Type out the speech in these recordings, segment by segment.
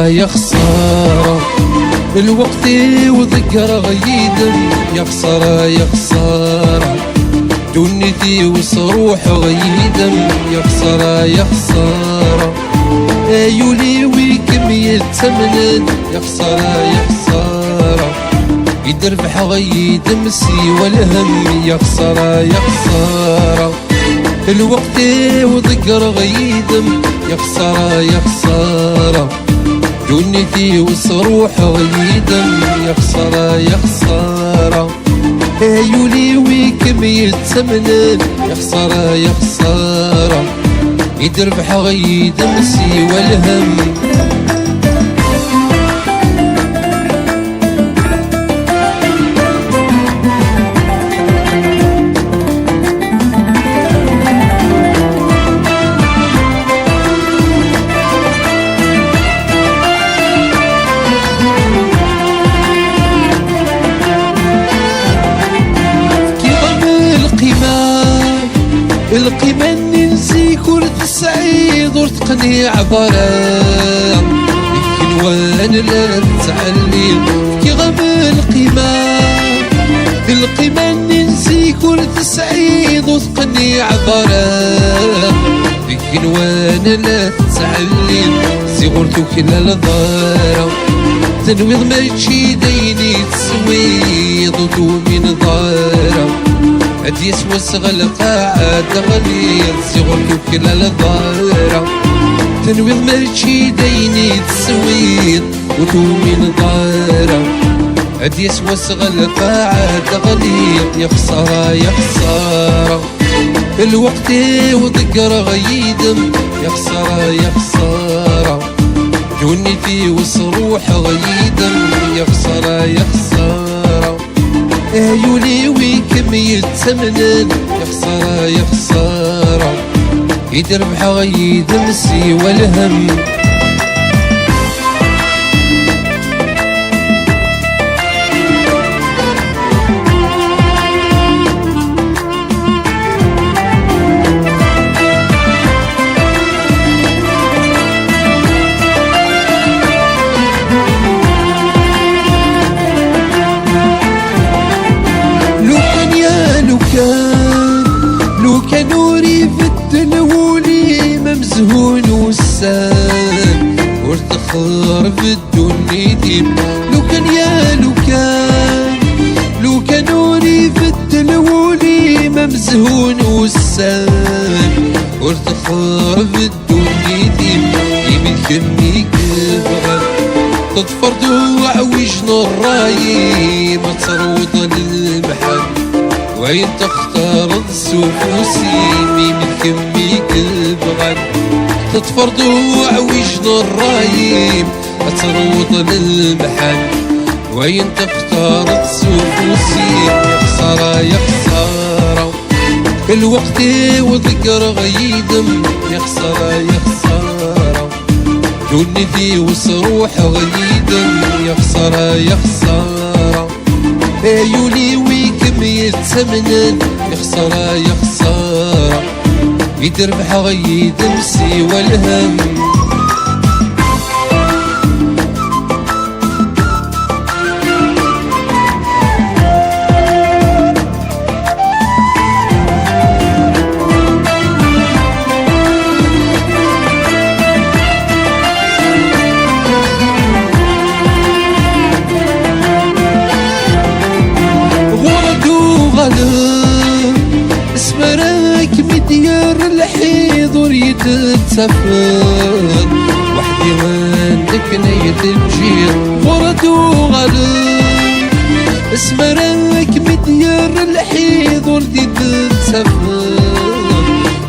يا خسارة الوقت وذكر غيدم، يا خسارة يا خسارة دنيتي وصروح غيدم، يا خسارة يا خسارة ايولي وكمية ثمنن، يا خسارة يا خسارة يدربح غيدم سوى الهم، يا خسارة يا خسارة الوقت وذكر غيدم، يا خسارة يا خسارة دنيتي وصروح غيدم، يا خسارة يا خسارة ايولي وكمية ثمنن، يا خسارة يا خسارة يدربح غيدم سوى الهم. القيمة ننسي كل السعيد وارتقني عبارة يمكن وانا لا تعلي كي غم القيمة ننسي كل السعيد وارتقني عبارة يمكن وانا لا تعلي صغرت كلا الضارة تنويض ماشي ديني تسويض ودومي نضارة هاد يسوى صغل قاعد غليظ صغرت كلا الضارة تنويض ماشي ديني تسويض ودومي نضارة هاد يسوى صغل قاعد غليظ، يا خسارة يا خسارة الوقت وذكر غيدم، يا خسارة يا خسارة دنيتي وصروح غيدم، يا خسارة يا خسارة ايولي وكمية ثمنن، يا خسارة يا خسارة يدربح غيدم سوى الهم. لو كان نوري في الدنولي ممزهون والسان وارتخر في الدنيتي، لو كان نوري في الدنولي ممزهون والسان وارتخر في الدنيتي، يمكنني كبغى تضفر دوع وجن الراي ما تروض للمحل وين تختار السفوسي من كمي كالبغل تطفر ضوع وجن الرايم تروض للمحل وين تختار السفوسي، يا خسارة يا خسارة الوقت وذكر غيدم، يا خسارة يا خسارة دنيتي وصروح غيدم، يا خسارة يا خسارة ايولي وكمية ثمنن، يا خسارة يا خسارة يدربح غيدم سوى الهم. اسمرك مديار الحيض وريد تسافر وحدي عندك نية تجير ورد وغلب، اسمرك مديار الحيض وريد تسافر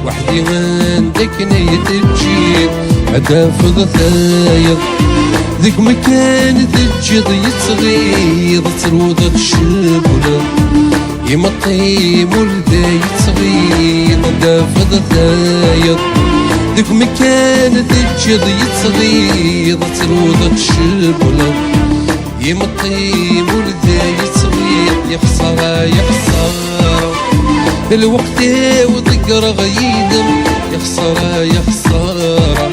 وحدي عندك نية تجير هدف ثايض ذيك مكان تجد يتصغير تروض الشبلة يمطيم ولدا يتصغيط دافض دايض ذك مكان تجد يتصغيط تروض تشبل يمطيم ولدا يتصغيط يخسر يخسر الوقت وذكر غيدم يخسر يخسر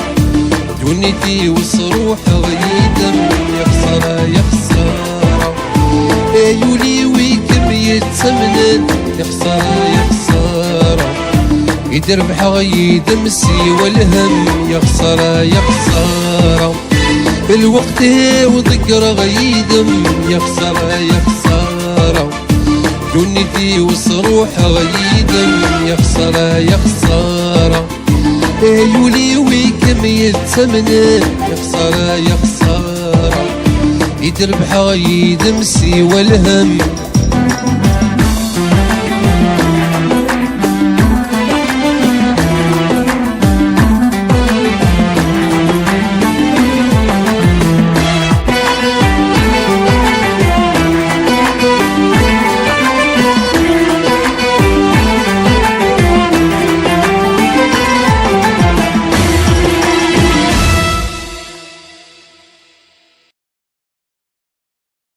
دنيتي وصروح غيدم يخسر يخسر يولي ويكم يتسمنن يخسر يخسر يدربح غيدم سي والهم يخسر يخسر الوقت وذكر غيدم يخسر يخسر دنيتي وصروح غيدم يخسر يخسر يولي ويكم يتسمن يخسر يخسر يدربح غيدم سي والهم